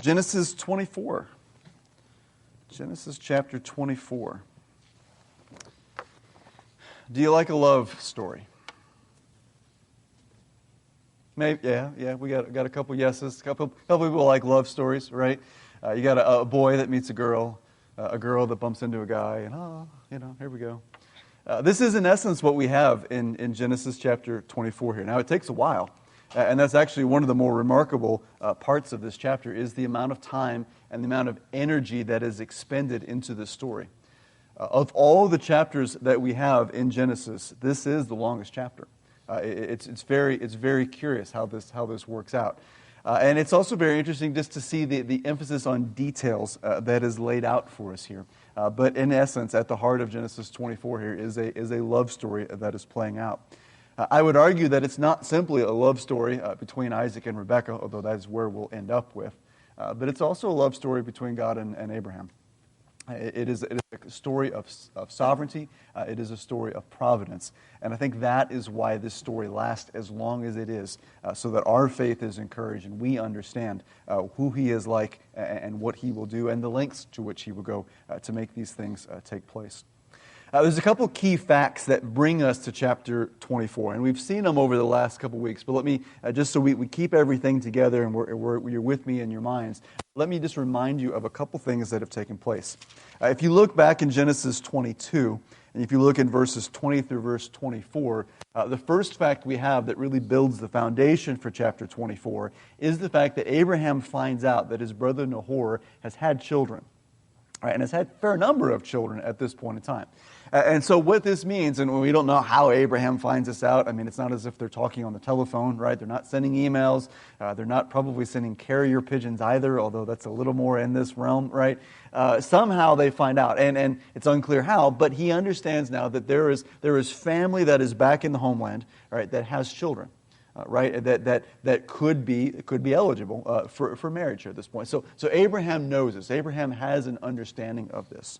Genesis 24. Genesis chapter 24. Do you like a love story? Maybe, yeah. We got a couple yeses. A couple people like love stories, right? You got a boy that meets a girl that bumps into a guy, and here we go. This is in essence what we have in Genesis chapter 24 here. Now it takes a while, and that's actually one of the more remarkable parts of this chapter is the amount of time and the amount of energy that is expended into this story. Of all the chapters that we have in Genesis, this is the longest chapter. It's very curious how this works out. And it's also very interesting just to see the emphasis on details that is laid out for us here. But in essence, at the heart of Genesis 24 here is a love story that is playing out. I would argue that it's not simply a love story between Isaac and Rebekah, although that is where we'll end up with. But it's also a love story between God and Abraham. It is a story of sovereignty. It is a story of providence. And I think that is why this story lasts as long as it is, so that our faith is encouraged and we understand who He is like and what He will do and the lengths to which He will go to make these things take place. There's a couple key facts that bring us to chapter 24, and we've seen them over the last couple weeks, but let me, just so we keep everything together and you're with me in your minds, let me just remind you of a couple things that have taken place. If you look back in Genesis 22, and if you look in verses 20 through verse 24, the first fact we have that really builds the foundation for chapter 24 is the fact that Abraham finds out that his brother Nahor has had children. Right, and has had a fair number of children at this point in time. And so what this means, and we don't know how Abraham finds this out, I mean, it's not as if they're talking on the telephone, right? They're not sending emails. They're not probably sending carrier pigeons either, although that's a little more in this realm, right? Somehow they find out, and it's unclear how, but he understands now that there is family that is back in the homeland, right, that has children. Right, that could be eligible for marriage at this point. So Abraham knows this. Abraham has an understanding of this.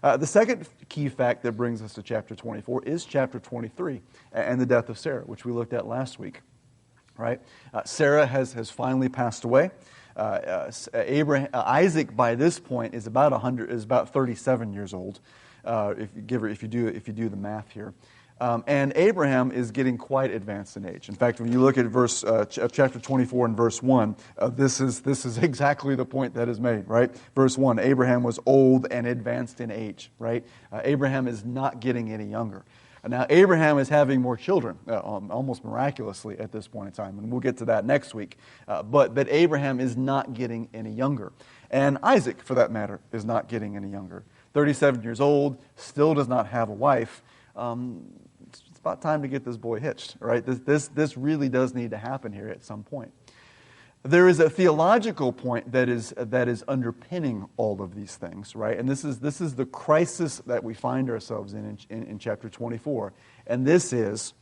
The second key fact that brings us to chapter 24 is chapter 23 and the death of Sarah, which we looked at last week. Right, Sarah has finally passed away. Isaac by this point is about 37 years old. If you do the math here. And Abraham is getting quite advanced in age. In fact, when you look at chapter 24 and verse 1, this is exactly the point that is made, right? Verse 1, Abraham was old and advanced in age, right? Abraham is not getting any younger. Now, Abraham is having more children, almost miraculously at this point in time, and we'll get to that next week. But Abraham is not getting any younger. And Isaac, for that matter, is not getting any younger. 37 years old, still does not have a wife. It's about time to get this boy hitched, right? This really does need to happen here at some point. There is a theological point that is underpinning all of these things, right? And this is the crisis that we find ourselves in chapter 24. And this is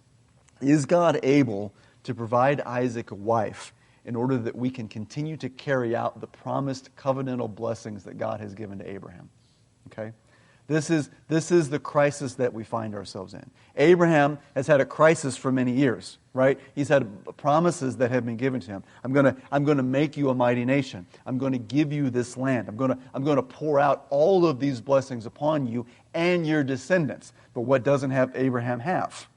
God able to provide Isaac a wife in order that we can continue to carry out the promised covenantal blessings that God has given to Abraham? Okay? This is the crisis that we find ourselves in. Abraham has had a crisis for many years, right? He's had promises that have been given to him. I'm going to make you a mighty nation. I'm going to give you this land. I'm going to pour out all of these blessings upon you and your descendants. But what doesn't Abraham have?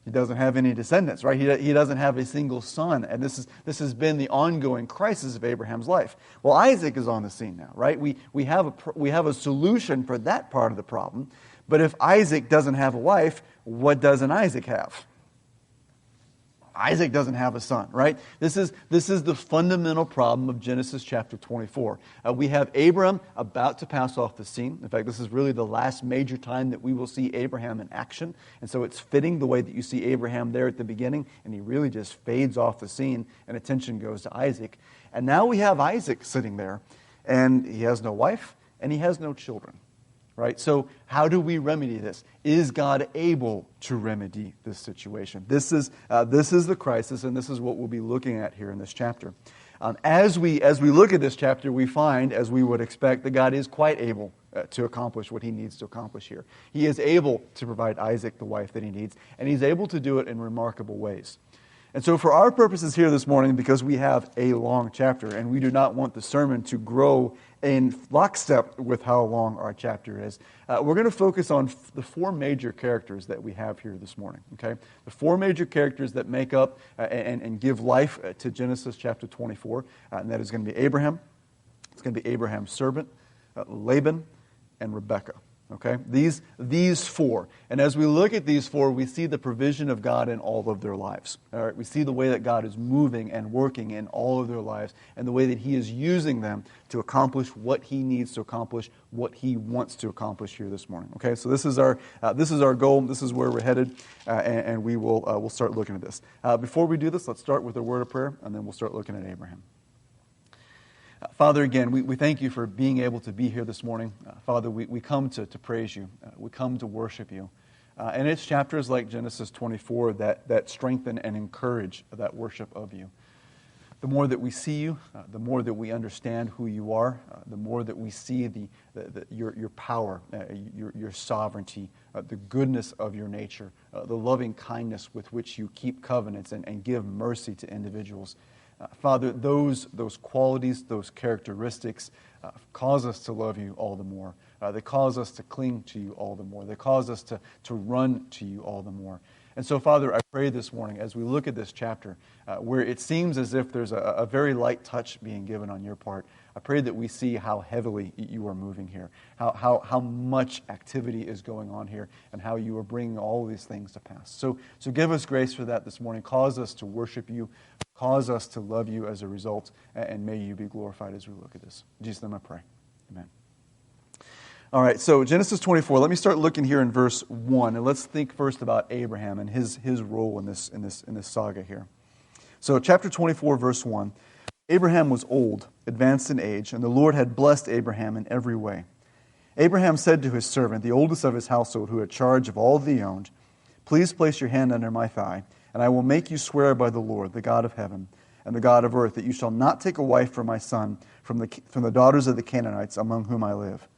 He doesn't have any descendants, right? He doesn't have a single son, and this has been the ongoing crisis of Abraham's life. Well, Isaac is on the scene now, right? We have a solution for that part of the problem, but if Isaac doesn't have a wife, what doesn't Isaac have? Isaac doesn't have a son, right? This is the fundamental problem of Genesis chapter 24. We have Abram about to pass off the scene. In fact, this is really the last major time that we will see Abraham in action. And so it's fitting the way that you see Abraham there at the beginning, and he really just fades off the scene, and attention goes to Isaac. And now we have Isaac sitting there, and he has no wife, and he has no children. Right? So how do we remedy this? Is God able to remedy this situation? This is the crisis, and this is what we'll be looking at here in this chapter. As we look at this chapter, we find, as we would expect, that God is quite able to accomplish what He needs to accomplish here. He is able to provide Isaac the wife that he needs, and He's able to do it in remarkable ways. And so for our purposes here this morning, because we have a long chapter and we do not want the sermon to grow in lockstep with how long our chapter is, we're going to focus on the four major characters that we have here this morning. Okay, the four major characters that make up and give life to Genesis chapter 24, and that is going to be Abraham, it's going to be Abraham's servant, Laban, and Rebekah. Okay, these four. And as we look at these four, we see the provision of God in all of their lives. All right, we see the way that God is moving and working in all of their lives, and the way that He is using them to accomplish what He needs to accomplish, what He wants to accomplish here this morning. Okay, so this is our goal. This is where we're headed, and we'll start looking at this. Before we do this, let's start with a word of prayer, and then we'll start looking at Abraham. Father, again, we thank you for being able to be here this morning. Father, we come to praise you. We come to worship you. And it's chapters like Genesis 24 that strengthen and encourage that worship of you. The more that we see you, the more that we understand who you are, the more that we see your power, your sovereignty, the goodness of your nature, the loving kindness with which you keep covenants and give mercy to individuals. Father, those qualities, those characteristics cause us to love you all the more. They cause us to cling to you all the more. They cause us to run to you all the more. And so, Father, I pray this morning as we look at this chapter, where it seems as if there's a very light touch being given on your part, I pray that we see how heavily you are moving here, how much activity is going on here, and how you are bringing all of these things to pass. So give us grace for that this morning. Cause us to worship you. Cause us to love you as a result, and may you be glorified as we look at this. In Jesus' name I pray. Amen. All right, so Genesis 24. Let me start looking here in verse 1, and let's think first about Abraham and his role in this saga here. So chapter 24, verse 1. Abraham was old, advanced in age, and the Lord had blessed Abraham in every way. Abraham said to his servant, the oldest of his household, who had charge of all that he owned, "Please place your hand under my thigh, and I will make you swear by the Lord, the God of heaven and the God of earth, that you shall not take a wife for my son from the daughters of the Canaanites among whom I live.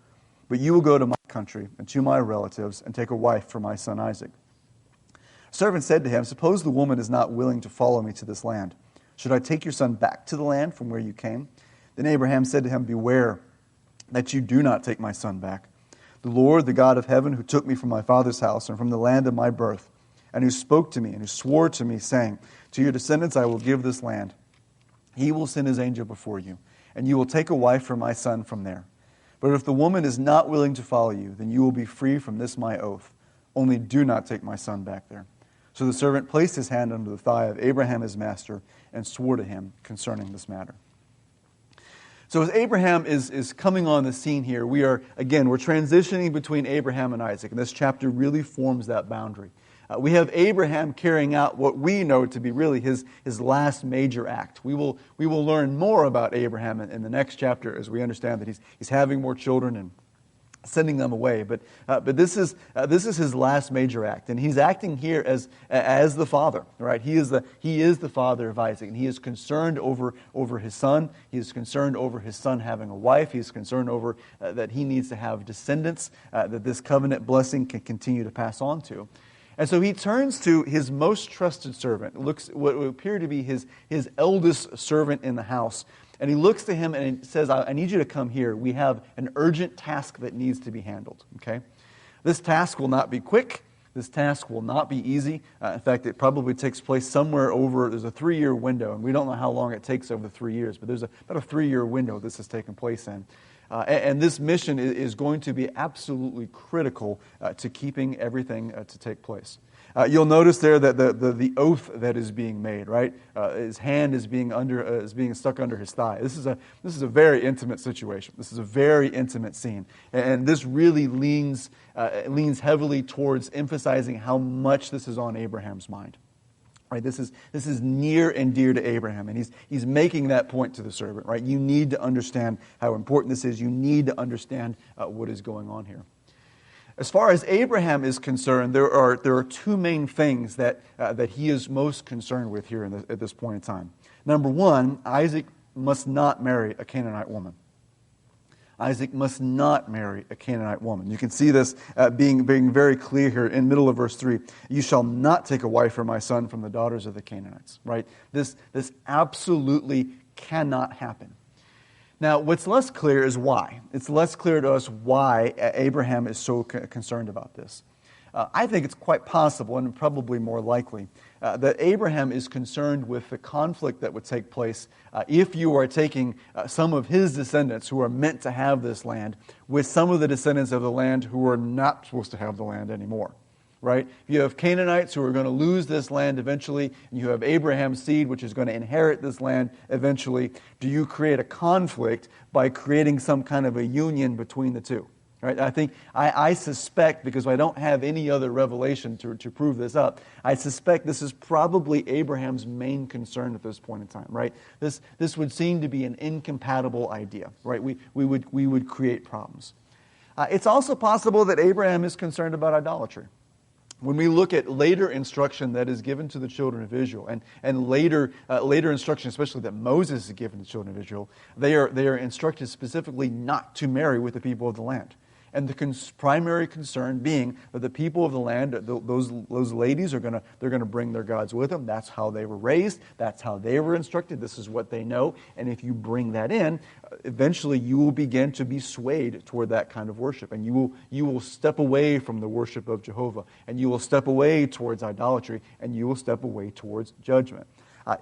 But you will go to my country and to my relatives and take a wife for my son Isaac." The servant said to him, "Suppose the woman is not willing to follow me to this land. Should I take your son back to the land from where you came?" Then Abraham said to him, "Beware that you do not take my son back. The Lord, the God of heaven, who took me from my father's house and from the land of my birth, and who spoke to me and who swore to me, saying, 'To your descendants I will give this land,' He will send His angel before you, and you will take a wife for my son from there. But if the woman is not willing to follow you, then you will be free from this my oath. Only do not take my son back there." So the servant placed his hand under the thigh of Abraham his master and swore to him concerning this matter. So as Abraham is coming on the scene here, we're transitioning between Abraham and Isaac, and this chapter really forms that boundary. We have Abraham carrying out what we know to be really his last major act. We will learn more about Abraham in the next chapter as we understand that he's having more children and sending them away. But this is his last major act, and he's acting here as the father, right? He is the father of Isaac, and he is concerned over his son. He is concerned over his son having a wife. He is concerned over that he needs to have descendants that this covenant blessing can continue to pass on to. And so he turns to his most trusted servant, looks what would appear to be his eldest servant in the house, and he looks to him and says, "I need you to come here. We have an urgent task that needs to be handled." Okay, this task will not be quick. This task will not be easy. In fact, it probably takes place somewhere there's a 3-year window, and we don't know how long it takes over the 3 years, but there's about a 3-year window this has taken place in. And this mission is going to be absolutely critical to keeping everything to take place. You'll notice there that the oath that is being made, right? His hand is being stuck under his thigh. This is a very intimate situation. This is a very intimate scene, and this really leans heavily towards emphasizing how much this is on Abraham's mind. Right, this is near and dear to Abraham, and he's making that point to the servant. Right, you need to understand how important this is. You need to understand what is going on here. As far as Abraham is concerned, there are two main things that he is most concerned with here at this point in time. Number one, Isaac must not marry a Canaanite woman. Isaac must not marry a Canaanite woman. You can see this being very clear here in the middle of verse 3. You shall not take a wife for my son from the daughters of the Canaanites. Right? This absolutely cannot happen. Now, what's less clear is why. It's less clear to us why Abraham is so concerned about this. I think it's quite possible, and probably more likely, that Abraham is concerned with the conflict that would take place if you are taking some of his descendants who are meant to have this land with some of the descendants of the land who are not supposed to have the land anymore. Right? You have Canaanites who are going to lose this land eventually, and you have Abraham's seed, which is going to inherit this land eventually. Do you create a conflict by creating some kind of a union between the two? Right? I suspect, because I don't have any other revelation to prove this up, I suspect this is probably Abraham's main concern at this point in time. Right? This would seem to be an incompatible idea. Right? We would create problems. It's also possible that Abraham is concerned about idolatry. When we look at later instruction that is given to the children of Israel, and later instruction, especially that Moses is given to the children of Israel, they are instructed specifically not to marry with the people of the land. And the primary concern being that the people of the land, those ladies they're going to bring their gods with them. That's how they were raised. That's how they were instructed. This is what they know. And if you bring that in, eventually you will begin to be swayed toward that kind of worship, and you will step away from the worship of Jehovah, and you will step away towards idolatry, and you will step away towards judgment.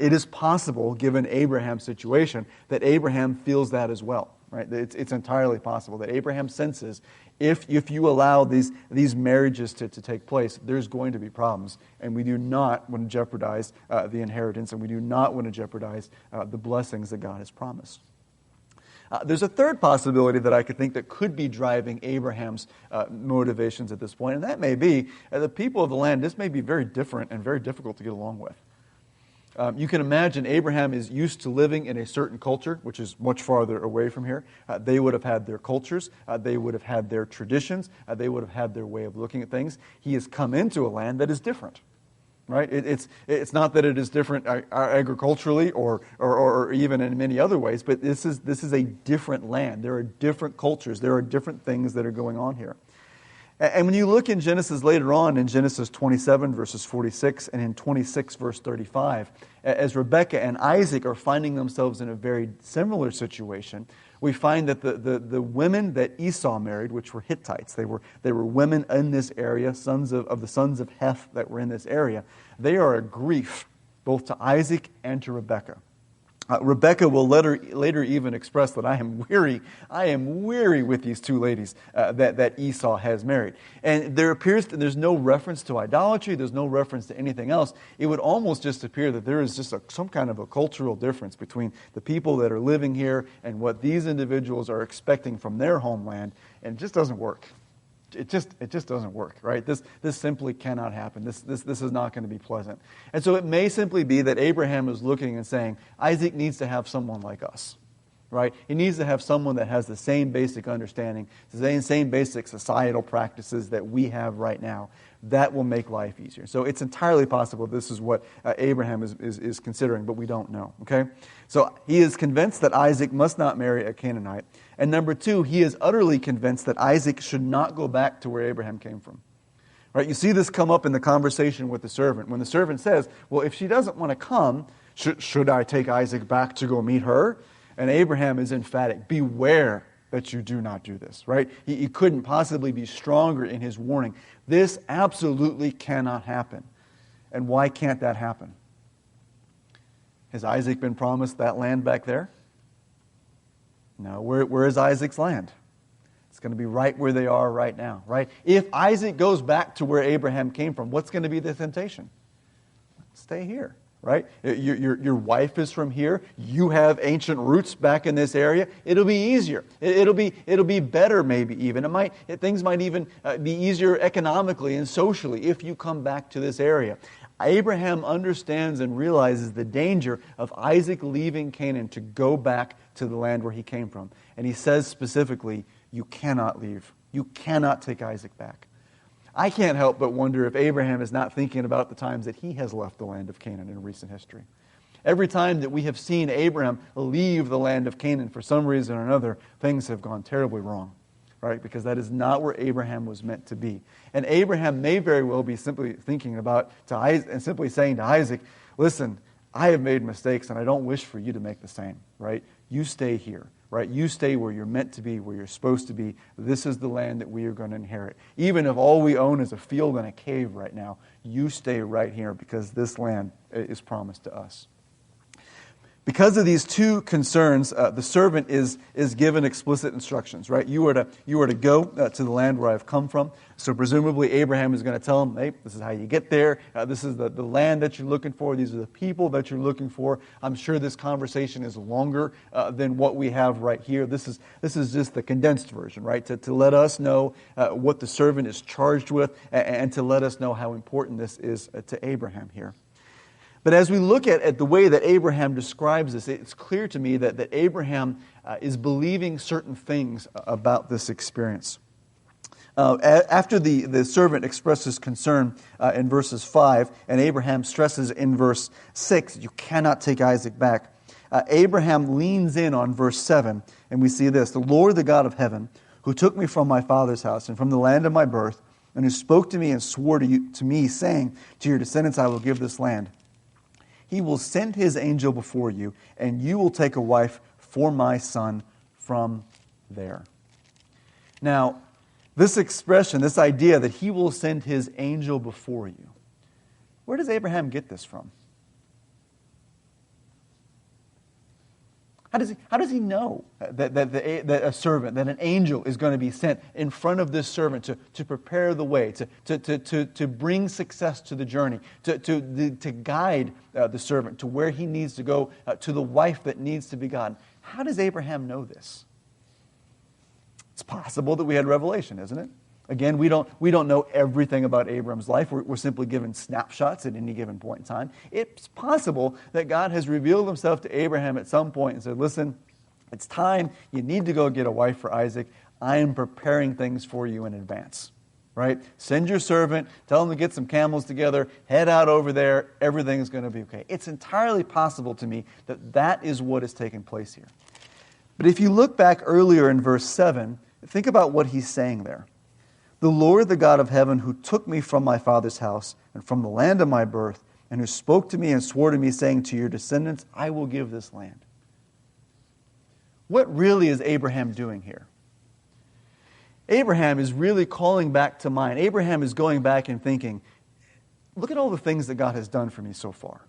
It is possible, given Abraham's situation, that Abraham feels that as well. Right? It's entirely possible that Abraham senses if you allow these marriages to take place, there's going to be problems, and we do not want to jeopardize the inheritance, and we do not want to jeopardize the blessings that God has promised. There's a third possibility that I could think that could be driving Abraham's motivations at this point, and that may be the people of the land. This may be very different and very difficult to get along with. You can imagine Abraham is used to living in a certain culture, which is much farther away from here. They would have had their cultures. They would have had their traditions. They would have had their way of looking at things. He has come into a land that is different. Right? It's not that it is different agriculturally or even in many other ways, but this is a different land. There are different cultures. There are different things that are going on here. And when you look in Genesis later on, in Genesis 27, verses 46, and in 26, verse 35, as Rebekah and Isaac are finding themselves in a very similar situation, we find that the women that Esau married, which were Hittites, they were women in this area, sons of the sons of Heth that were in this area, they are a grief both to Isaac and to Rebekah. Rebekah will later even express that I am weary with these two ladies that Esau has married. And there's no reference to idolatry, there's no reference to anything else. It would almost just appear that there is just some kind of a cultural difference between the people that are living here and what these individuals are expecting from their homeland, and it just doesn't work. It just doesn't work, right? This simply cannot happen. This is not going to be pleasant. And so it may simply be that Abraham is looking and saying, Isaac needs to have someone like us, right? He needs to have someone that has the same basic understanding, the same basic societal practices that we have right now. That will make life easier. So it's entirely possible this is what Abraham is considering, but we don't know, okay? So he is convinced that Isaac must not marry a Canaanite. And number two, he is utterly convinced that Isaac should not go back to where Abraham came from. Right? You see this come up in the conversation with the servant. When the servant says, well, if she doesn't want to come, should I take Isaac back to go meet her? And Abraham is emphatic, beware that you do not do this, right? He couldn't possibly be stronger in his warning. This absolutely cannot happen. And why can't that happen? Has Isaac been promised that land back there? No. Where is Isaac's land? It's going to be right where they are right now, right? If Isaac goes back to where Abraham came from, what's going to be the temptation? Stay here. Right? Your wife is from here. You have ancient roots back in this area. It'll be easier. It'll be better, maybe even. Things might even be easier economically and socially if you come back to this area. Abraham understands and realizes the danger of Isaac leaving Canaan to go back to the land where he came from. And he says specifically, you cannot leave. You cannot take Isaac back. I can't help but wonder if Abraham is not thinking about the times that he has left the land of Canaan in recent history. Every time that we have seen Abraham leave the land of Canaan for some reason or another, things have gone terribly wrong, right? Because that is not where Abraham was meant to be. And Abraham may very well be simply thinking about to Isaac and simply saying to Isaac, listen, I have made mistakes and I don't wish for you to make the same, right? You stay here, right? You stay where you're meant to be, where you're supposed to be. This is the land that we are going to inherit. Even if all we own is a field and a cave right now, you stay right here because this land is promised to us. Because of these two concerns, the servant is given explicit instructions, right? You are to go to the land where I've come from. So presumably Abraham is going to tell him, hey, this is how you get there. This is the land that you're looking for. These are the people that you're looking for. I'm sure this conversation is longer than what we have right here. This is just the condensed version, right? To let us know what the servant is charged with and to let us know how important this is to Abraham here. But as we look at the way that Abraham describes this, it's clear to me that Abraham is believing certain things about this experience. After the servant expresses concern in verses 5, and Abraham stresses in verse 6, you cannot take Isaac back, Abraham leans in on verse 7, and we see this, the Lord, the God of heaven, who took me from my father's house and from the land of my birth, and who spoke to me and swore to me, saying, to your descendants I will give this land. He will send his angel before you, and you will take a wife for my son from there. Now, this expression, this idea that he will send his angel before you, where does Abraham get this from? How does he know that a servant, that an angel is going to be sent in front of this servant to prepare the way, to bring success to the journey, to guide the servant to where he needs to go, to the wife that needs to be gotten? How does Abraham know this? It's possible that we had revelation, isn't it? Again, we don't know everything about Abraham's life. We're simply given snapshots at any given point in time. It's possible that God has revealed himself to Abraham at some point and said, listen, it's time. You need to go get a wife for Isaac. I am preparing things for you in advance. Right? Send your servant, tell him to get some camels together, head out over there, everything's going to be okay. It's entirely possible to me that is what is taking place here. But if you look back earlier in verse 7, think about what he's saying there. The Lord, the God of heaven, who took me from my father's house and from the land of my birth, and who spoke to me and swore to me, saying, to your descendants, I will give this land. What really is Abraham doing here? Abraham is really calling back to mind. Abraham is going back and thinking, look at all the things that God has done for me so far.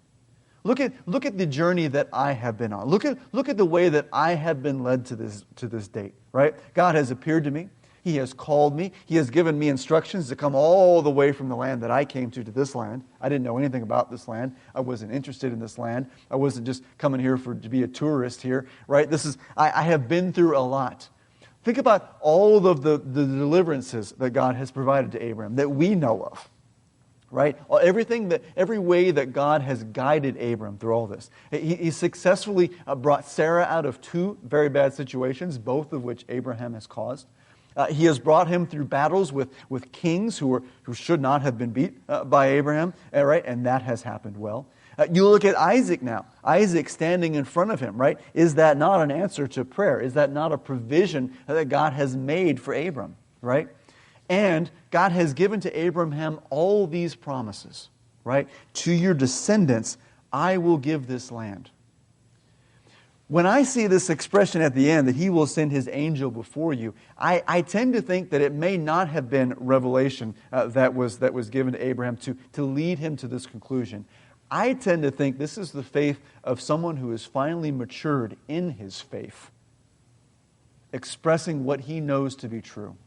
Look at the journey that I have been on. Look at the way that I have been led to this date, right? God has appeared to me. He has called me. He has given me instructions to come all the way from the land that I came to this land. I didn't know anything about this land. I wasn't interested in this land. I wasn't just coming here to be a tourist here, right? I have been through a lot. Think about all of the deliverances that God has provided to Abraham that we know of, right? Every way that God has guided Abram through all this. He successfully brought Sarah out of two very bad situations, both of which Abraham has caused. He has brought him through battles with kings who should not have been beat by Abraham, right? And that has happened well. You look at Isaac now. Isaac standing in front of him, right? Is that not an answer to prayer? Is that not a provision that God has made for Abram, right? And God has given to Abraham all these promises, right? To your descendants, I will give this land. When I see this expression at the end, that he will send his angel before you, I tend to think that it may not have been revelation that was given to Abraham to lead him to this conclusion. I tend to think this is the faith of someone who has finally matured in his faith, expressing what he knows to be true.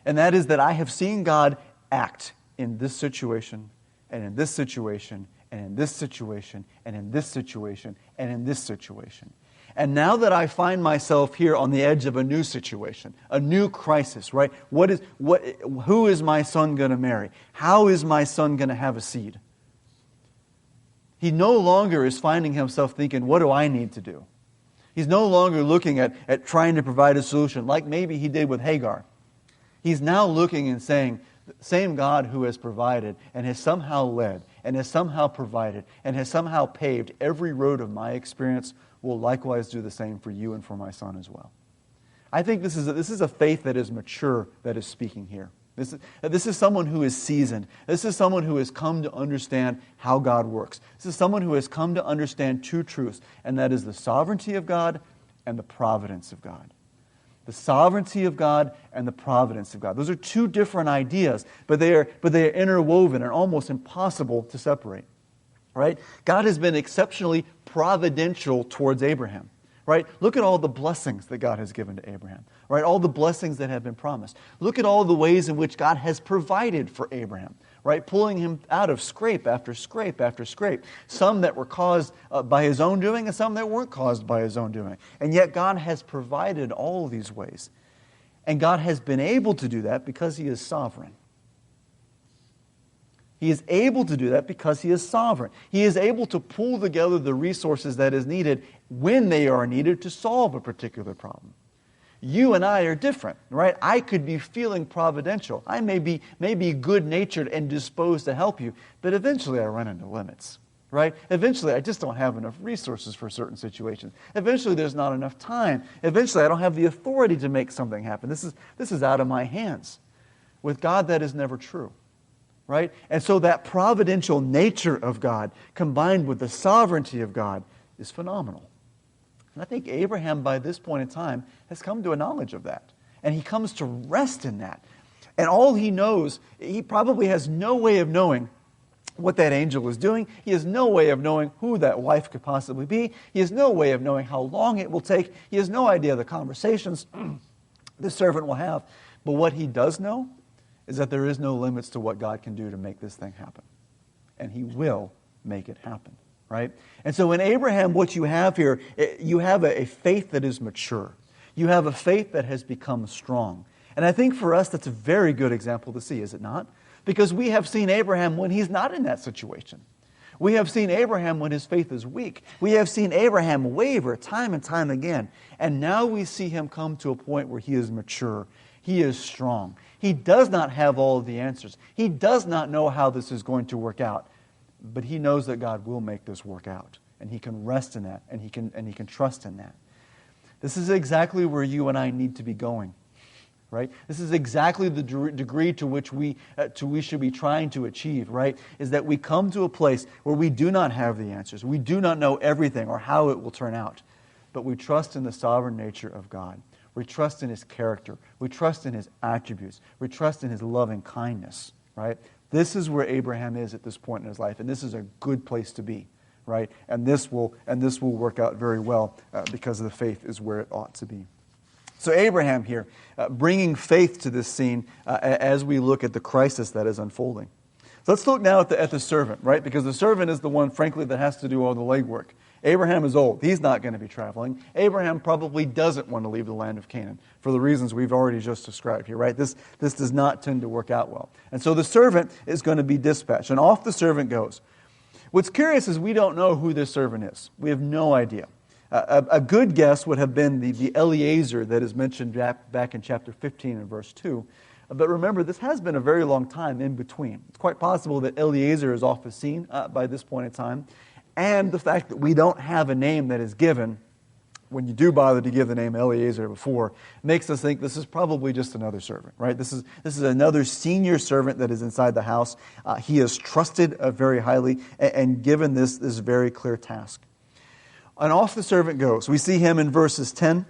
And that is that I have seen God act in this situation, and in this situation, and in this situation, and in this situation, and in this situation. And now that I find myself here on the edge of a new situation, a new crisis, right? Who is my son going to marry? How is my son going to have a seed? He no longer is finding himself thinking, what do I need to do? He's no longer looking at trying to provide a solution like maybe he did with Hagar. He's now looking and saying, the same God who has provided and has somehow led and has somehow provided and has somehow paved every road of my experience will likewise do the same for you and for my son as well. I think this is a faith that is mature that is speaking here. This is someone who is seasoned. This is someone who has come to understand how God works. This is someone who has come to understand two truths, and that is the sovereignty of God and the providence of God. The sovereignty of God and the providence of God. Those are two different ideas, but they are interwoven and almost impossible to separate. Right? God has been exceptionally providential towards Abraham. Right? Look at all the blessings that God has given to Abraham. Right? All the blessings that have been promised. Look at all the ways in which God has provided for Abraham. Right? Pulling him out of scrape after scrape after scrape. Some that were caused by his own doing and some that weren't caused by his own doing. And yet God has provided all of these ways. And God has been able to do that because He is sovereign. He is able to do that because He is sovereign. He is able to pull together the resources that is needed when they are needed to solve a particular problem. You and I are different, right? I could be feeling providential. I may be good-natured and disposed to help you, but eventually I run into limits, right? Eventually I just don't have enough resources for certain situations. Eventually there's not enough time. Eventually I don't have the authority to make something happen. This is out of my hands. With God, that is never true. Right? And so that providential nature of God combined with the sovereignty of God is phenomenal. And I think Abraham, by this point in time, has come to a knowledge of that. And he comes to rest in that. And all he knows, he probably has no way of knowing what that angel is doing. He has no way of knowing who that wife could possibly be. He has no way of knowing how long it will take. He has no idea the conversations the servant will have. But what he does know is that there is no limits to what God can do to make this thing happen. And He will make it happen, right? And so in Abraham, what you have here, you have a faith that is mature. You have a faith that has become strong. And I think for us, that's a very good example to see, is it not? Because we have seen Abraham when he's not in that situation. We have seen Abraham when his faith is weak. We have seen Abraham waver time and time again. And now we see him come to a point where he is mature. He is strong. He does not have all of the answers. He does not know how this is going to work out. But he knows that God will make this work out. And he can rest in that. And he can trust in that. This is exactly where you and I need to be going. Right? This is exactly the degree to which we should be trying to achieve, right? Is that we come to a place where we do not have the answers. We do not know everything or how it will turn out. But we trust in the sovereign nature of God. We trust in His character. We trust in His attributes. We trust in His loving kindness, right? This is where Abraham is at this point in his life, and this is a good place to be, right? And this will work out very well because the faith is where it ought to be. So Abraham here, bringing faith to this scene as we look at the crisis that is unfolding. So let's look now at the servant, right? Because the servant is the one, frankly, that has to do all the legwork. Abraham is old. He's not going to be traveling. Abraham probably doesn't want to leave the land of Canaan for the reasons we've already just described here, right? This does not tend to work out well. And so the servant is going to be dispatched, and off the servant goes. What's curious is we don't know who this servant is. We have no idea. A good guess would have been the Eliezer that is mentioned back in chapter 15 and verse 2. But remember, this has been a very long time in between. It's quite possible that Eliezer is off the scene by this point in time. And the fact that we don't have a name that is given, when you do bother to give the name Eliezer before, makes us think this is probably just another servant, right? This is another senior servant that is inside the house. He is trusted very highly and given this very clear task. And off the servant goes. We see him in verses 10.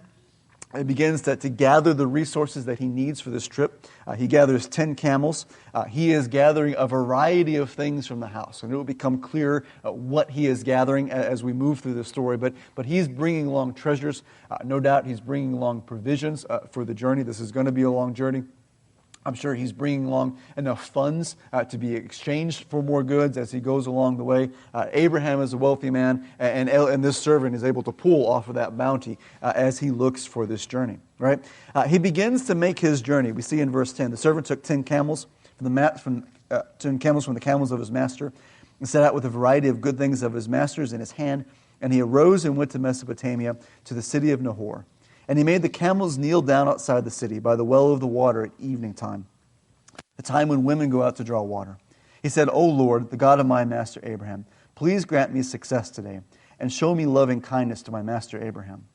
He begins to gather the resources that he needs for this trip. He gathers 10 camels. He is gathering a variety of things from the house. And it will become clear what he is gathering as we move through the story. But he's bringing along treasures. No doubt he's bringing along provisions for the journey. This is going to be a long journey. I'm sure he's bringing along enough funds to be exchanged for more goods as he goes along the way. Abraham is a wealthy man, and this servant is able to pull off of that bounty as he looks for this journey. Right? He begins to make his journey. We see in verse 10, the servant took 10 camels from the camels of his master and set out with a variety of good things of his master's in his hand. And he arose and went to Mesopotamia, to the city of Nahor. And he made the camels kneel down outside the city by the well of the water at evening time, the time when women go out to draw water. He said, O Lord, the God of my master Abraham, please grant me success today, and show me loving kindness to my master Abraham.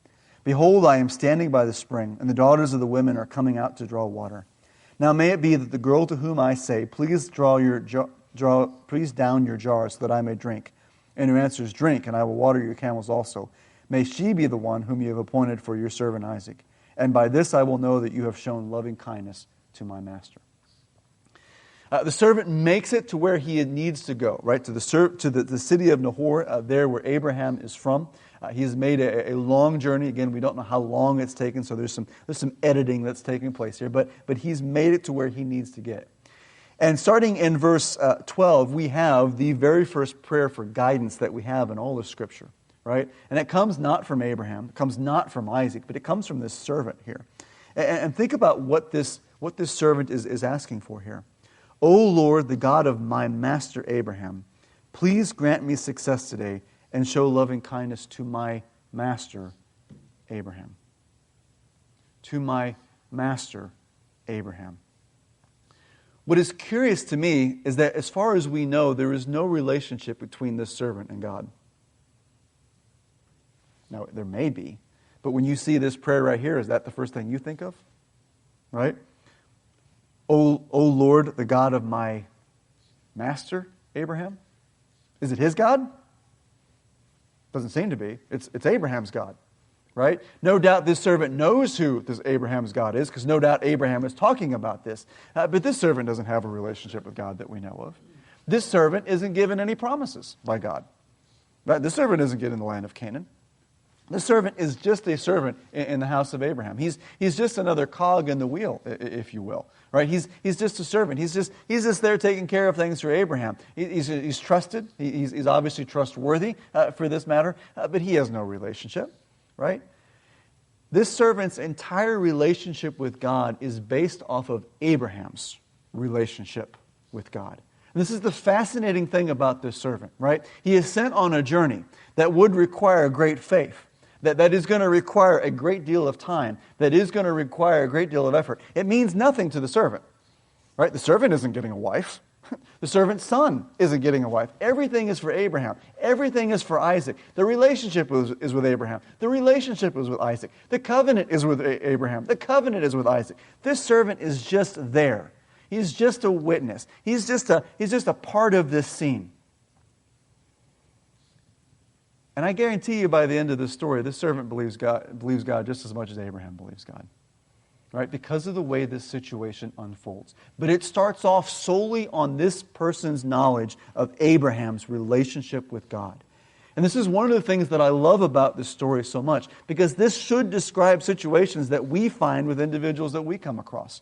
Behold, I am standing by the spring, and the daughters of the women are coming out to draw water. Now may it be that the girl to whom I say, please please down your jar so that I may drink, and who answers, drink, and I will water your camels also, may she be the one whom you have appointed for your servant Isaac. And by this I will know that you have shown loving kindness to my master. The servant makes it to where he needs to go, right? To the city of Nahor, there where Abraham is from. He's made a long journey. Again, we don't know how long it's taken, so there's some editing that's taking place here. But he's made it to where he needs to get. And starting in verse 12, we have the very first prayer for guidance that we have in all of Scripture, right? And it comes not from Abraham, it comes not from Isaac, but it comes from this servant here. And think about what this servant is asking for here. O Lord, the God of my master Abraham, please grant me success today and show loving kindness to my master Abraham. To my master Abraham. What is curious to me is that as far as we know, there is no relationship between this servant and God. Now, there may be, but when you see this prayer right here, is that the first thing you think of? Right? O Lord, the God of my master, Abraham? Is it his God? Doesn't seem to be. It's Abraham's God, right? No doubt this servant knows who this Abraham's God is, because no doubt Abraham is talking about this. But this servant doesn't have a relationship with God that we know of. This servant isn't given any promises by God. Right? This servant isn't getting the land of Canaan. This servant is just a servant in the house of Abraham. He's just another cog in the wheel, if you will. Right? He's just a servant. He's just there taking care of things for Abraham. He's trusted. He's obviously trustworthy for this matter, but he has no relationship. Right? This servant's entire relationship with God is based off of Abraham's relationship with God. And this is the fascinating thing about this servant, right? He is sent on a journey that would require great faith. That is going to require a great deal of time, that is going to require a great deal of effort. It means nothing to the servant, right? The servant isn't getting a wife. The servant's son isn't getting a wife. Everything is for Abraham. Everything is for Isaac. The relationship is with Abraham. The relationship is with Isaac. The covenant is with Abraham. The covenant is with Isaac. This servant is just there. He's just a witness. He's just a part of this scene. And I guarantee you by the end of this story, this servant believes God just as much as Abraham believes God. Right? Because of the way this situation unfolds. But it starts off solely on this person's knowledge of Abraham's relationship with God. And this is one of the things that I love about this story so much, because this should describe situations that we find with individuals that we come across.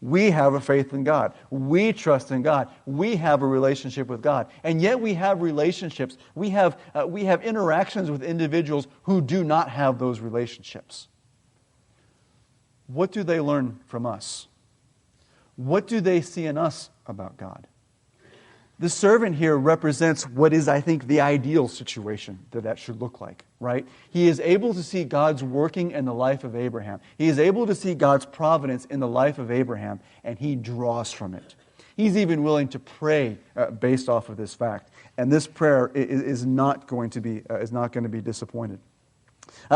We have a faith in God. We trust in God. We have a relationship with God. And yet we have relationships. We have interactions with individuals who do not have those relationships. What do they learn from us? What do they see in us about God? The servant here represents what is, I think, the ideal situation that should look like, right? He is able to see God's working in the life of Abraham. He is able to see God's providence in the life of Abraham, and he draws from it. He's even willing to pray based off of this fact. And this prayer is not going to be disappointed.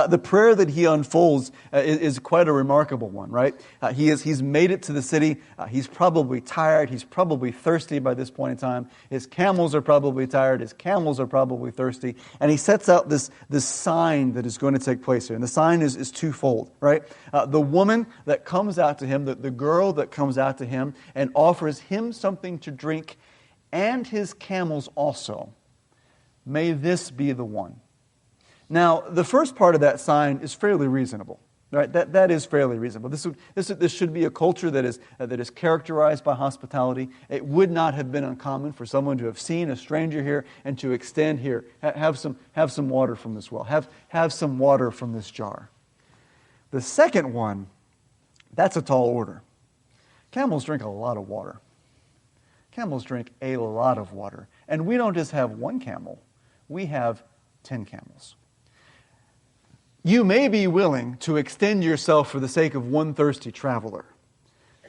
The prayer that he unfolds is quite a remarkable one, right? He's made it to the city. He's probably tired. He's probably thirsty by this point in time. His camels are probably tired. His camels are probably thirsty. And he sets out this sign that is going to take place here. And the sign is twofold, right? The woman that comes out to him, the girl that comes out to him and offers him something to drink, and his camels also. May this be the one. Now, the first part of that sign is fairly reasonable, right? That is fairly reasonable. This should be a culture that is characterized by hospitality. It would not have been uncommon for someone to have seen a stranger here and to extend here, have some water from this well, have some water from this jar. The second one, that's a tall order. Camels drink a lot of water. Camels drink a lot of water. And we don't just have one camel, we have 10 camels. You may be willing to extend yourself for the sake of one thirsty traveler.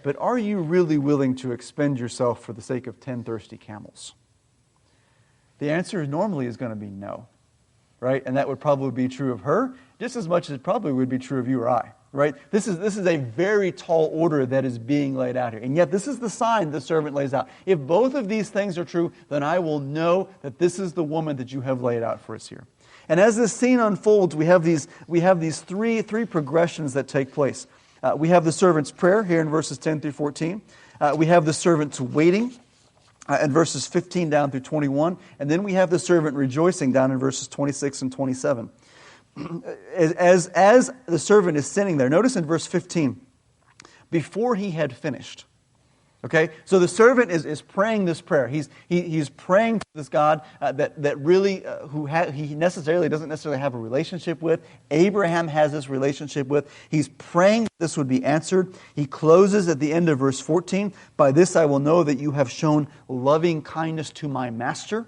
but are you really willing to expend yourself for the sake of 10 thirsty camels? The answer normally is going to be no, right? And that would probably be true of her just as much as it probably would be true of you or I, right? This is a very tall order that is being laid out here. And yet this is the sign the servant lays out. If both of these things are true, then I will know that this is the woman that you have laid out for us here. And as this scene unfolds, we have these three progressions that take place. We have the servant's prayer here in verses 10 through 14. We have the servant's waiting in verses 15 down through 21. And then we have the servant rejoicing down in verses 26 and 27. As the servant is sitting there, notice in verse 15, before he had finished. Okay, so the servant is praying this prayer. He's praying to this God that really he doesn't necessarily have a relationship with. Abraham has this relationship with. He's praying this would be answered. He closes at the end of verse 14. By this I will know that you have shown loving kindness to my master.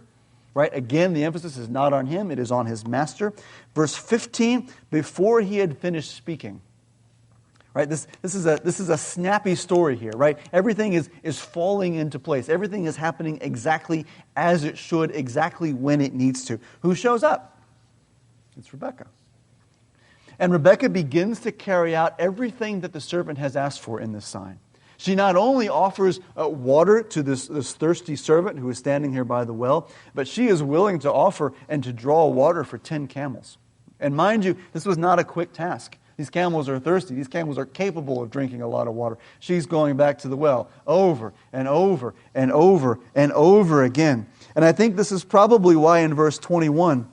Right? Again, the emphasis is not on him; it is on his master. Verse 15. Before he had finished speaking. Right? This is a snappy story here, right? Everything is falling into place. Everything is happening exactly as it should, exactly when it needs to. Who shows up? It's Rebekah. And Rebekah begins to carry out everything that the servant has asked for in this sign. She not only offers water to this thirsty servant who is standing here by the well, but she is willing to offer and to draw water for 10 camels. And mind you, this was not a quick task. These camels are thirsty. These camels are capable of drinking a lot of water. She's going back to the well over and over and over and over again. And I think this is probably why in verse 21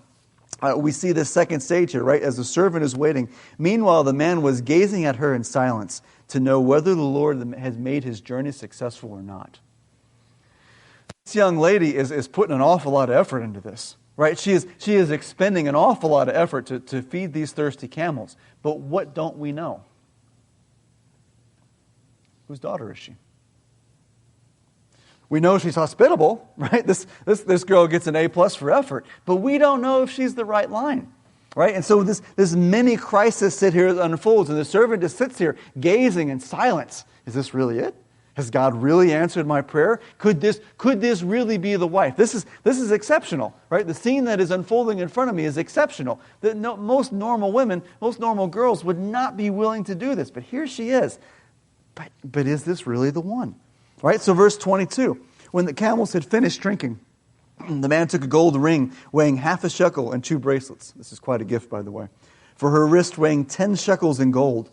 we see this second stage here, right? As the servant is waiting. Meanwhile, the man was gazing at her in silence to know whether the Lord has made his journey successful or not. This young lady is putting an awful lot of effort into this. Right? She is expending an awful lot of effort to feed these thirsty camels. But what don't we know? Whose daughter is she? We know she's hospitable, right? This girl gets an A+ for effort, but we don't know if she's the right line. Right? And so this mini crisis sit here unfolds, and the servant just sits here gazing in silence. Is this really it? Has God really answered my prayer? Could this really be the wife? This is exceptional, right? The scene that is unfolding in front of me is exceptional. Most normal women, most normal girls would not be willing to do this, but here she is. But is this really the one? Right? So verse 22, when the camels had finished drinking, the man took a gold ring weighing half a shekel and 2 bracelets. This is quite a gift, by the way. For her wrist weighing 10 shekels in gold,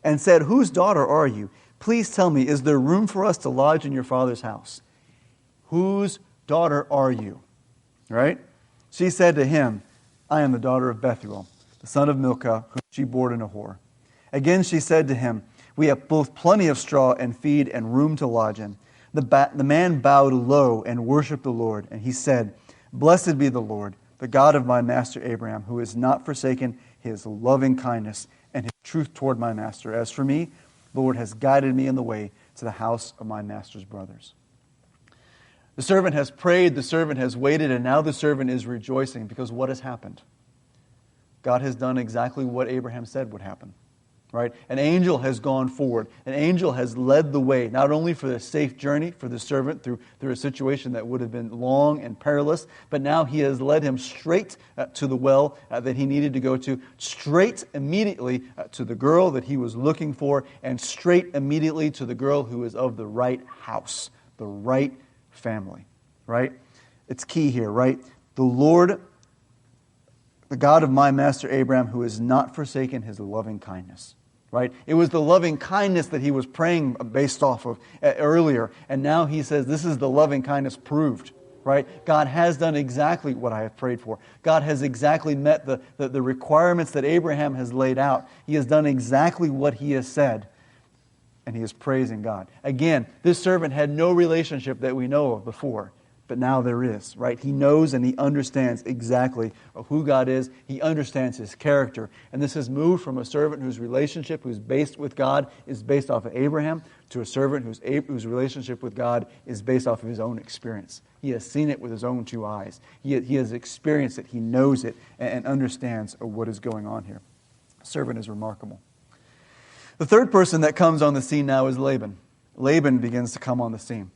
and said, "Whose daughter are you? Please tell me, is there room for us to lodge in your father's house?" Whose daughter are you? Right? She said to him, "I am the daughter of Bethuel, the son of Milcah, whom she bore to Nahor." Again she said to him, "We have both plenty of straw and feed and room to lodge in." The man bowed low and worshipped the Lord, and he said, "Blessed be the Lord, the God of my master Abraham, who has not forsaken his loving kindness and his truth toward my master. As for me, the Lord has guided me in the way to the house of my master's brothers." The servant has prayed, the servant has waited, and now the servant is rejoicing because what has happened? God has done exactly what Abraham said would happen. Right? An angel has gone forward. An angel has led the way, not only for the safe journey for the servant through a situation that would have been long and perilous, but now he has led him straight to the well that he needed to go to, straight immediately to the girl that he was looking for, and straight immediately to the girl who is of the right house, the right family. Right? It's key here, right? The Lord, the God of my master Abraham, who has not forsaken his loving kindness. Right? It was the loving kindness that he was praying based off of earlier. And now he says, this is the loving kindness proved. Right? God has done exactly what I have prayed for. God has exactly met the requirements that Abraham has laid out. He has done exactly what he has said. And he is praising God. Again, this servant had no relationship that we know of before. But now there is, right? He knows and he understands exactly who God is. He understands his character. And this has moved from a servant whose relationship, who's based with God, is based off of Abraham, to a servant whose relationship with God is based off of his own experience. He has seen it with his own 2 eyes. He has experienced it. He knows it and understands what is going on here. The servant is remarkable. The third person that comes on the scene now is Laban. Laban begins to come on the scene.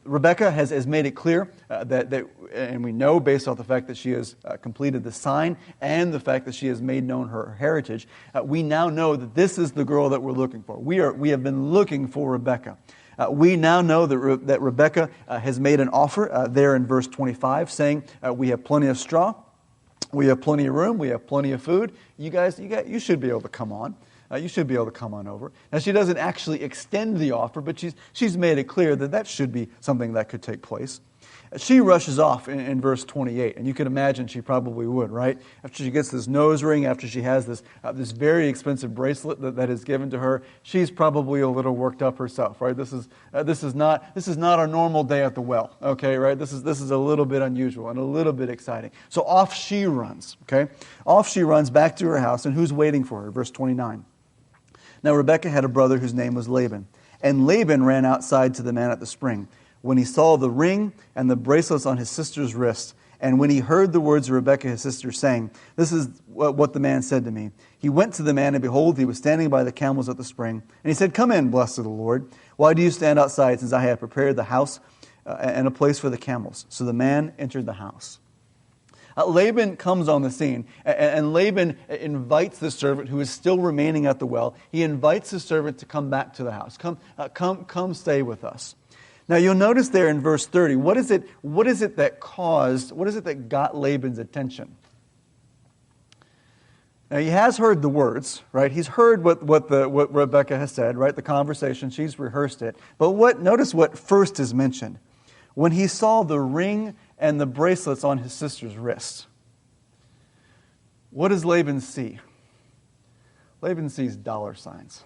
Rebekah has made it clear and we know based off the fact that she has completed the sign and the fact that she has made known her heritage, we now know that this is the girl that we're looking for. We have been looking for Rebekah. We now know that Rebekah has made an offer there in verse 25, saying, we have plenty of straw, we have plenty of room, we have plenty of food. You should be able to come on. You should be able to come on over. Now, she doesn't actually extend the offer, but she's made it clear that should be something that could take place. She rushes off in verse 28, and you can imagine she probably would, right? After she gets this nose ring, after she has this very expensive bracelet that is given to her, she's probably a little worked up herself, right? This is not our normal day at the well, okay, right? This is a little bit unusual and a little bit exciting. So off she runs, okay? Off she runs back to her house, and who's waiting for her? Verse 29. Now Rebekah had a brother whose name was Laban, and Laban ran outside to the man at the spring. When he saw the ring and the bracelets on his sister's wrist, and when he heard the words of Rebekah his sister saying, "This is what the man said to me," he went to the man, and behold, he was standing by the camels at the spring. And he said, "Come in, blessed of the Lord. Why do you stand outside, since I have prepared the house and a place for the camels?" So the man entered the house. Laban comes on the scene, and Laban invites the servant who is still remaining at the well. He invites the servant to come back to the house. Come stay with us. Now you'll notice there in verse 30, what is it that got Laban's attention? Now he has heard the words, right? He's heard what Rebekah has said, right? The conversation, she's rehearsed it. But notice what first is mentioned. When he saw the ring and the bracelets on his sister's wrist. What does Laban see? Laban sees dollar signs,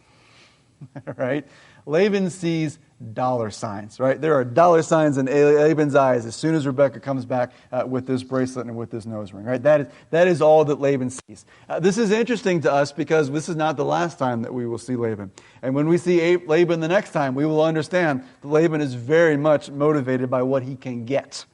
right? Laban sees dollar signs, right? There are dollar signs in Laban's eyes as soon as Rebekah comes back with this bracelet and with this nose ring, right? That is all that Laban sees. This is interesting to us because this is not the last time that we will see Laban. And when we see Laban the next time, we will understand that Laban is very much motivated by what he can get,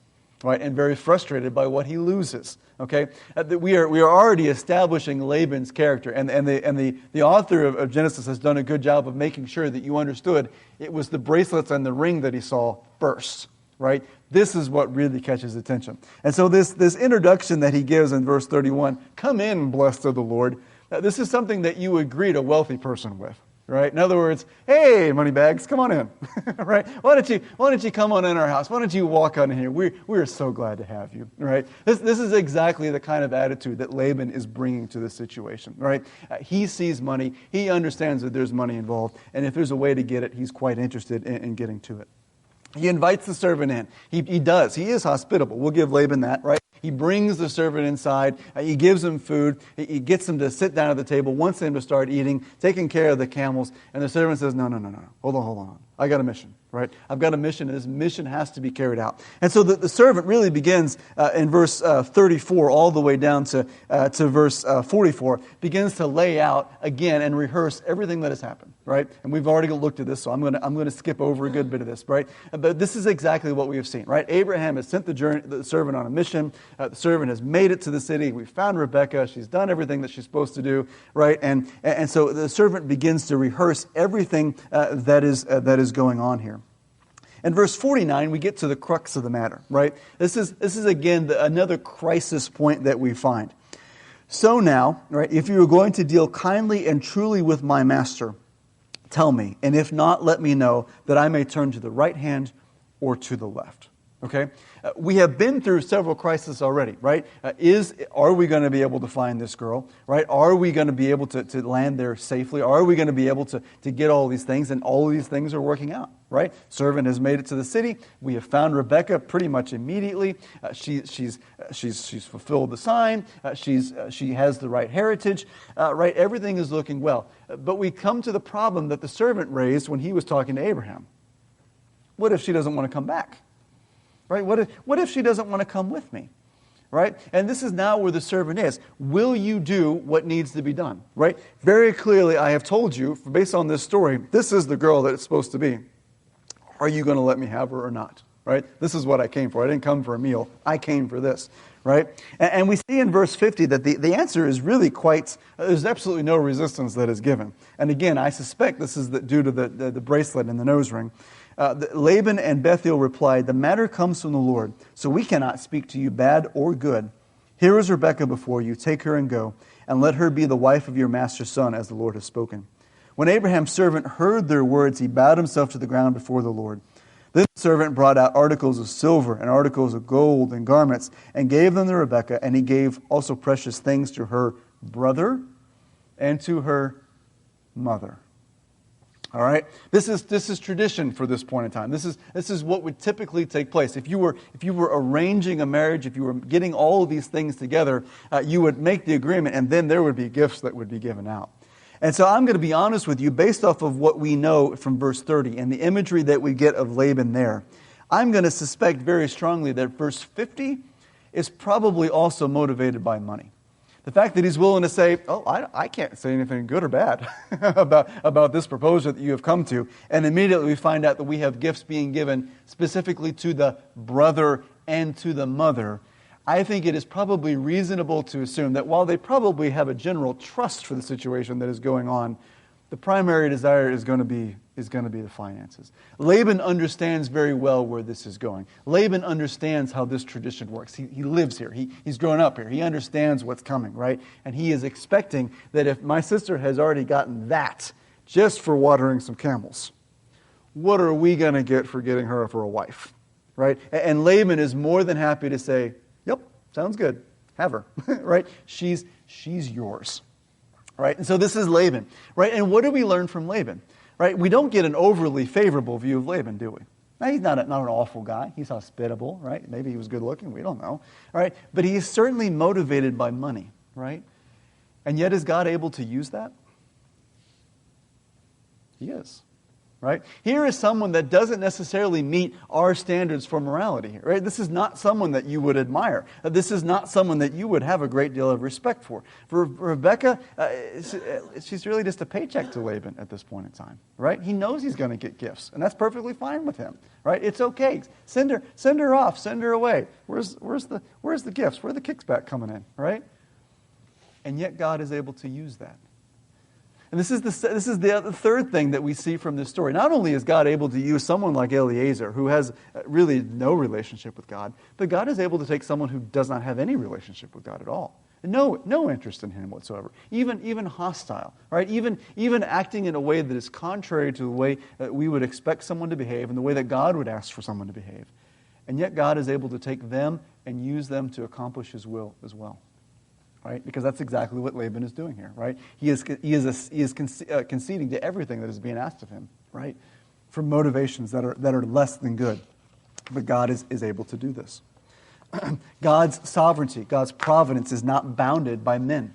right? And very frustrated by what he loses. Okay, we are already establishing Laban's character, and the author of Genesis has done a good job of making sure that you understood it was the bracelets and the ring that he saw first. Right, this is what really catches attention, and so this introduction that he gives in verse 31, "Come in, blessed of the Lord." This is something that you would greet a wealthy person with. Right? In other words, "Hey, moneybags, come on in." Right? Why don't you come on in our house? Why don't you walk on in here? We are so glad to have you. Right? This is exactly the kind of attitude that Laban is bringing to the situation. Right? He sees money. He understands that there's money involved, and if there's a way to get it, he's quite interested in getting to it. He invites the servant in. He does. He is hospitable. We'll give Laban that, right? He brings the servant inside. He gives him food. He gets him to sit down at the table, wants him to start eating, taking care of the camels. And the servant says, no. Hold on. I got a mission, right? I've got a mission, and this mission has to be carried out. And so the servant really begins in verse 34 all the way down to verse 44, begins to lay out again and rehearse everything that has happened, right? And we've already looked at this, so I'm going to skip over a good bit of this, right? But this is exactly what we have seen, right? Abraham has sent the servant on a mission. The servant has made it to the city. We found Rebekah. She's done everything that she's supposed to do, right? And so the servant begins to rehearse everything that is going on here. In verse 49, we get to the crux of the matter, right? This is again another crisis point that we find. "So now, right, if you are going to deal kindly and truly with my master, tell me, and if not, let me know, that I may turn to the right hand or to the left." Okay? We have been through several crises already, right? Are we going to be able to find this girl, right? Are we going to be able to land there safely? Are we going to be able to get all these things? And all of these things are working out, right? Servant has made it to the city. We have found Rebekah pretty much immediately. She's fulfilled the sign. She has the right heritage, right? Everything is looking well. But we come to the problem that the servant raised when he was talking to Abraham. What if she doesn't want to come back? Right? What if she doesn't want to come with me? Right? And this is now where the servant is. Will you do what needs to be done? Right? Very clearly, I have told you, based on this story, this is the girl that it's supposed to be. Are you going to let me have her or not? Right? This is what I came for. I didn't come for a meal. I came for this. right? And we see in verse 50 that the answer is really quite, there's absolutely no resistance that is given. And again, I suspect this is due to the bracelet and the nose ring. Laban and Bethuel replied, "The matter comes from the Lord, so we cannot speak to you bad or good. Here is Rebekah before you. Take her and go, and let her be the wife of your master's son, as the Lord has spoken." When Abraham's servant heard their words, he bowed himself to the ground before the Lord. This servant brought out articles of silver and articles of gold and garments and gave them to Rebekah, and he gave also precious things to her brother and to her mother. All right? This is tradition for this point in time. This is what would typically take place. If you were arranging a marriage, if you were getting all of these things together, you would make the agreement, and then there would be gifts that would be given out. And so I'm going to be honest with you, based off of what we know from verse 30 and the imagery that we get of Laban there, I'm going to suspect very strongly that verse 50 is probably also motivated by money. The fact that he's willing to say, "Oh, I can't say anything good or bad about this proposal that you have come to," and immediately we find out that we have gifts being given specifically to the brother and to the mother. I think it is probably reasonable to assume that while they probably have a general trust for the situation that is going on, the primary desire is going to be the finances. Laban understands very well where this is going. Laban understands how this tradition works. He lives here. He's grown up here. He understands what's coming, right? And he is expecting that if my sister has already gotten that just for watering some camels, what are we going to get for getting her for a wife, right? And Laban is more than happy to say, "Yep, sounds good. Have her," right? She's yours, right? And so this is Laban, right? And what do we learn from Laban, right? We don't get an overly favorable view of Laban, do we? Now, he's not an awful guy. He's hospitable, right? Maybe he was good looking. We don't know, right? But he is certainly motivated by money, right? And yet, is God able to use that? He is. Right? Here is someone that doesn't necessarily meet our standards for morality. Right? This is not someone that you would admire. This is not someone that you would have a great deal of respect for. For Rebekah, she's really just a paycheck to Laban at this point in time. Right? He knows he's going to get gifts, and that's perfectly fine with him. Right? It's okay. Send her off. Send her away. Where's the gifts? Where are the kickback coming in? Right? And yet God is able to use that. And this is the third thing that we see from this story. Not only is God able to use someone like Eliezer, who has really no relationship with God, but God is able to take someone who does not have any relationship with God at all. No interest in him whatsoever. Even hostile, right? Even acting in a way that is contrary to the way that we would expect someone to behave and the way that God would ask for someone to behave. And yet God is able to take them and use them to accomplish His will as well. Right? Because that's exactly what Laban is doing here, right? He is conceding to everything that is being asked of him, right? For motivations that are less than good. But God is able to do this. God's sovereignty, God's providence is not bounded by men.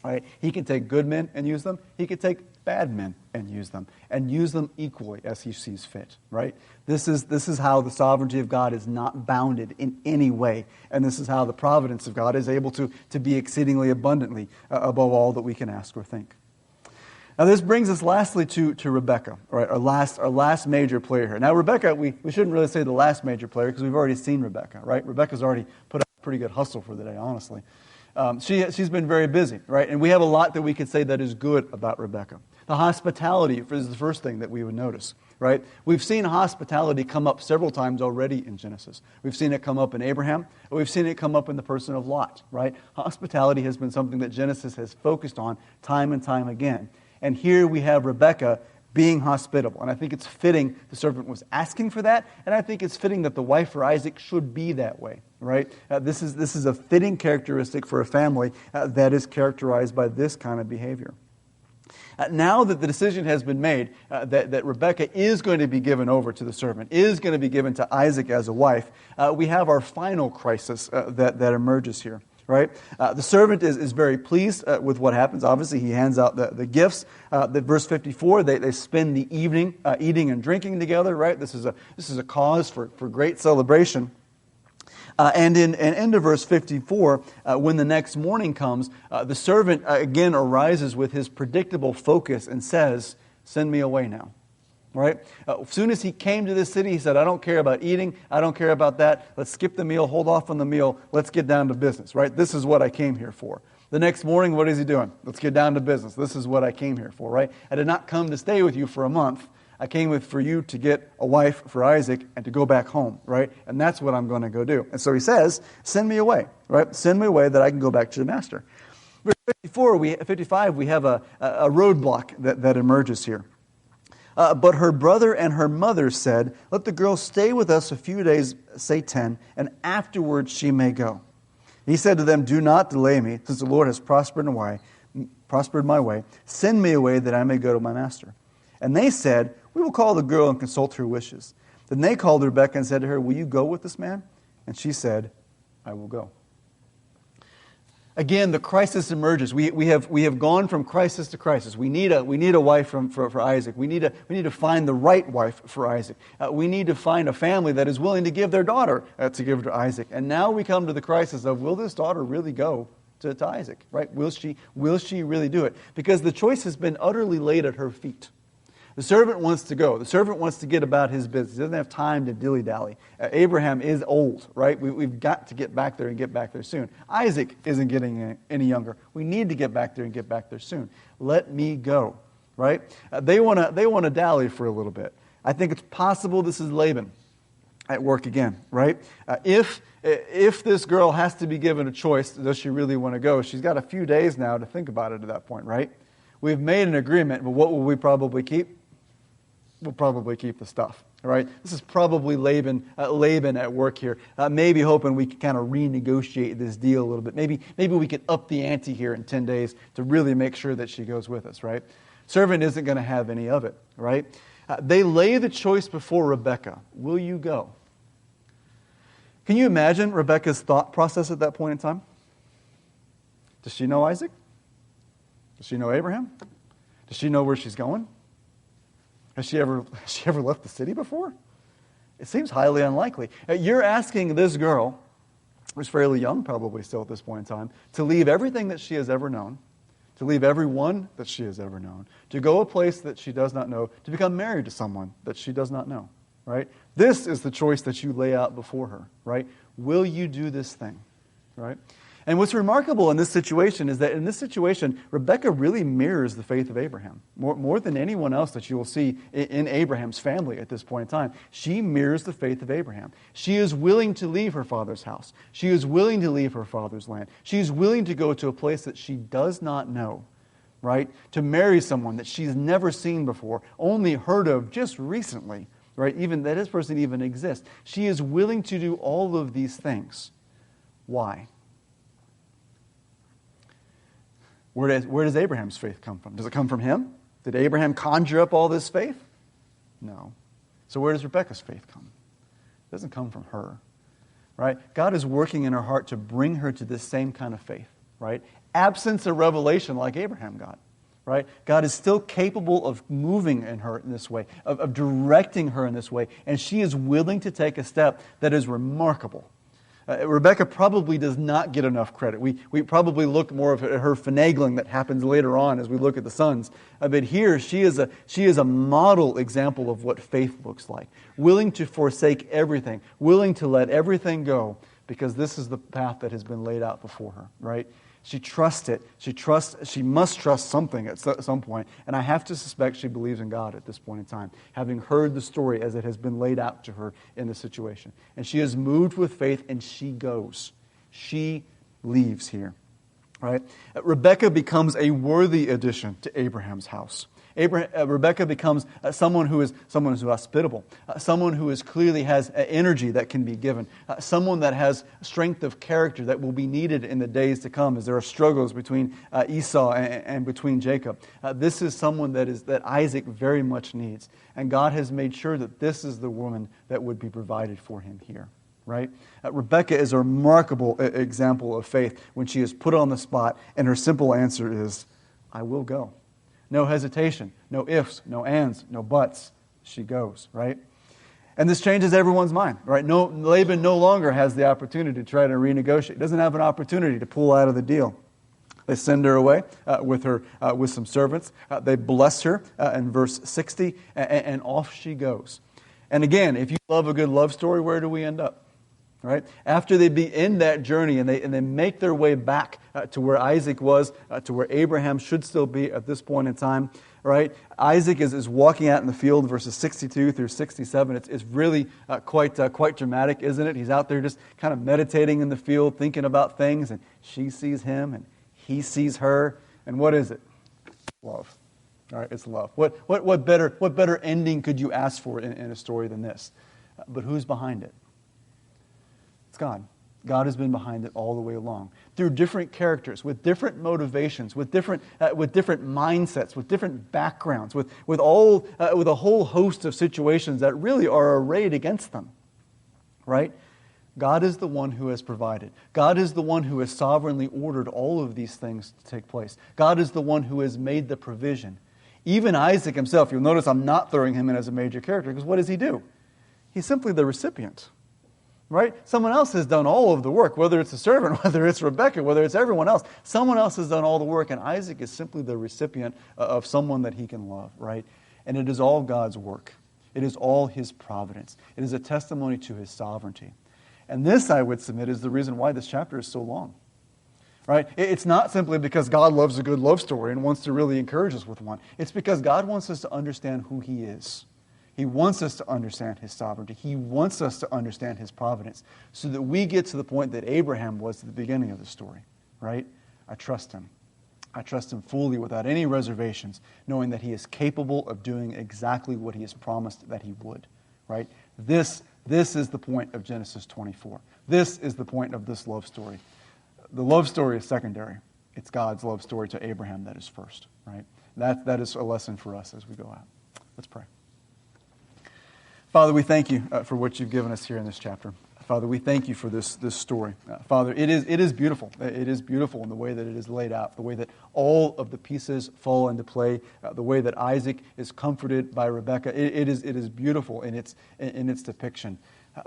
Right? He can take good men and use them. He can take bad men and use them equally as He sees fit. Right? This is how the sovereignty of God is not bounded in any way, and this is how the providence of God is able to be exceedingly abundantly above all that we can ask or think. Now this brings us lastly to Rebekah, right? Our last major player here. Now Rebekah, we shouldn't really say the last major player because we've already seen Rebekah, right? Rebekah's already put up a pretty good hustle for the day, honestly. She's been very busy, right? And we have a lot that we could say that is good about Rebekah. The hospitality is the first thing that we would notice, right? We've seen hospitality come up several times already in Genesis. We've seen it come up in Abraham, and we've seen it come up in the person of Lot, right? Hospitality has been something that Genesis has focused on time and time again. And here we have Rebekah being hospitable. And I think it's fitting the servant was asking for that, and I think it's fitting that the wife for Isaac should be that way, right? This is a fitting characteristic for a family that is characterized by this kind of behavior. Now that the decision has been made that Rebekah is going to be given over to the servant, is going to be given to Isaac as a wife, we have our final crisis that emerges here. Right? The servant is very pleased with what happens. Obviously, he hands out the gifts. Verse 54, they spend the evening eating and drinking together. Right? This is a cause for great celebration. And in end of verse 54, when the next morning comes, the servant again arises with his predictable focus and says, "Send me away now." right? As soon as he came to this city, he said, I don't care about eating. I don't care about that. Let's skip the meal, hold off on the meal. Let's get down to business, right? This is what I came here for. The next morning, what is he doing? Let's get down to business. This is what I came here for, right? I did not come to stay with you for a month. I came for you to get a wife for Isaac and to go back home, right? And that's what I'm going to go do. And so he says, send me away, right? Send me away that I can go back to the master. Verse 55, we have a roadblock that emerges here. But her brother and her mother said, let the girl stay with us a few days, say 10, and afterwards she may go. He said to them, do not delay me, since the Lord has prospered my way. Send me away that I may go to my master. And they said, we will call the girl and consult her wishes. Then they called Rebekah and said to her, will you go with this man? And she said, I will go. Again, the crisis emerges. We have gone from crisis to crisis. We need a wife for Isaac. We need to find the right wife for Isaac. We need to find a family that is willing to give their daughter to give to Isaac. And now we come to the crisis of, will this daughter really go to Isaac? Right? Will she really do it? Because the choice has been utterly laid at her feet. The servant wants to go. The servant wants to get about his business. He doesn't have time to dilly-dally. Abraham is old, right? We've got to get back there and get back there soon. Isaac isn't getting any younger. We need to get back there and get back there soon. Let me go, right? They want to dally for a little bit. I think it's possible this is Laban at work again, right? If this girl has to be given a choice, does she really want to go? She's got a few days now to think about it at that point, right? We've made an agreement, but what will we probably keep? We'll probably keep the stuff, right? This is probably Laban at work here, maybe hoping we can kind of renegotiate this deal a little bit. Maybe we could up the ante here in 10 days to really make sure that she goes with us, right? Servant isn't going to have any of it, right? They lay the choice before Rebekah. Will you go? Can you imagine Rebekah's thought process at that point in time? Does she know Isaac? Does she know Abraham? Does she know where she's going? Has she ever left the city before? It seems highly unlikely. You're asking this girl, who's fairly young probably still at this point in time, to leave everything that she has ever known, to leave everyone that she has ever known, to go a place that she does not know, to become married to someone that she does not know, right? This is the choice that you lay out before her, right? Will you do this thing, right? And what's remarkable in this situation is that in this situation, Rebekah really mirrors the faith of Abraham. More than anyone else that you will see in Abraham's family at this point in time. She mirrors the faith of Abraham. She is willing to leave her father's house. She is willing to leave her father's land. She is willing to go to a place that she does not know, right? To marry someone that she's never seen before, only heard of just recently, right? Even that this person even exists. She is willing to do all of these things. Why? Where does Abraham's faith come from? Does it come from him? Did Abraham conjure up all this faith? No. So where does Rebekah's faith come? It doesn't come from her, right? God is working in her heart to bring her to this same kind of faith, right? Absence of revelation like Abraham got, right? God is still capable of moving in her in this way, of directing her in this way, and she is willing to take a step that is remarkable. Rebekah probably does not get enough credit. We probably look more at her finagling that happens later on as we look at the sons. But here, she is a model example of what faith looks like. Willing to forsake everything. Willing to let everything go because this is the path that has been laid out before her, right? She trusts it. She must trust something at some point. And I have to suspect she believes in God at this point in time, having heard the story as it has been laid out to her in the situation. And she is moved with faith and she goes. She leaves here, right? Rebekah becomes a worthy addition to Abraham's house. Rebekah becomes someone who is hospitable, someone who clearly has energy that can be given, someone that has strength of character that will be needed in the days to come as there are struggles between Esau and between Jacob. This is someone that Isaac very much needs, and God has made sure that this is the woman that would be provided for him here. Right? Rebekah is a remarkable example of faith when she is put on the spot, and her simple answer is, I will go. No hesitation, no ifs, no ands, no buts. She goes, right? And this changes everyone's mind, right? Laban no longer has the opportunity to try to renegotiate. Doesn't have an opportunity to pull out of the deal. They send her away with some servants. They bless her in verse 60, and off she goes. And again, if you love a good love story, where do we end up? Right? After they begin that journey and they make their way back to where Isaac was, to where Abraham should still be at this point in time, right? Isaac is walking out in the field, verses 62 through 67. It's really quite dramatic, isn't it? He's out there just kind of meditating in the field, thinking about things, and she sees him, and he sees her. And what is it? Love. All right, it's love. What better ending could you ask for in a story than this? But who's behind it? It's God. God has been behind it all the way along. Through different characters, with different motivations, with different mindsets, with different backgrounds, with a whole host of situations that really are arrayed against them. Right? God is the one who has provided. God is the one who has sovereignly ordered all of these things to take place. God is the one who has made the provision. Even Isaac himself, you'll notice I'm not throwing him in as a major character, because what does he do? He's simply the recipient. Right? Someone else has done all of the work, whether it's a servant, whether it's Rebekah, whether it's everyone else. Someone else has done all the work, and Isaac is simply the recipient of someone that he can love, right? And it is all God's work. It is all His providence. It is a testimony to His sovereignty. And this, I would submit, is the reason why this chapter is so long. Right? It's not simply because God loves a good love story and wants to really encourage us with one. It's because God wants us to understand who He is. He wants us to understand His sovereignty. He wants us to understand His providence so that we get to the point that Abraham was at the beginning of the story, right? I trust Him. I trust Him fully without any reservations, knowing that He is capable of doing exactly what He has promised that He would, right? This is the point of Genesis 24. This is the point of this love story. The love story is secondary. It's God's love story to Abraham that is first, right? That is a lesson for us as we go out. Let's pray. Father, we thank you for what you've given us here in this chapter. Father, we thank you for this story. Father, it is beautiful. It is beautiful in the way that it is laid out, the way that all of the pieces fall into play, the way that Isaac is comforted by Rebekah. It is beautiful in its depiction.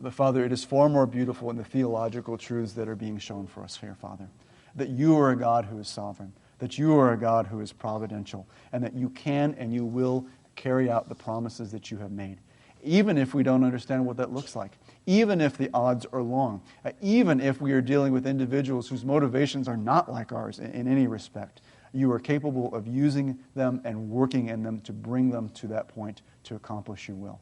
But Father, it is far more beautiful in the theological truths that are being shown for us here, Father. That you are a God who is sovereign, that you are a God who is providential, and that you can and you will carry out the promises that you have made. Even if we don't understand what that looks like, even if the odds are long, even if we are dealing with individuals whose motivations are not like ours in any respect, you are capable of using them and working in them to bring them to that point to accomplish your will.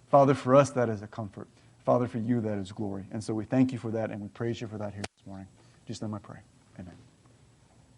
Father, for us, that is a comfort. Father, for you, that is glory. And so we thank you for that, and we praise you for that here this morning. In Jesus' name I pray. Amen.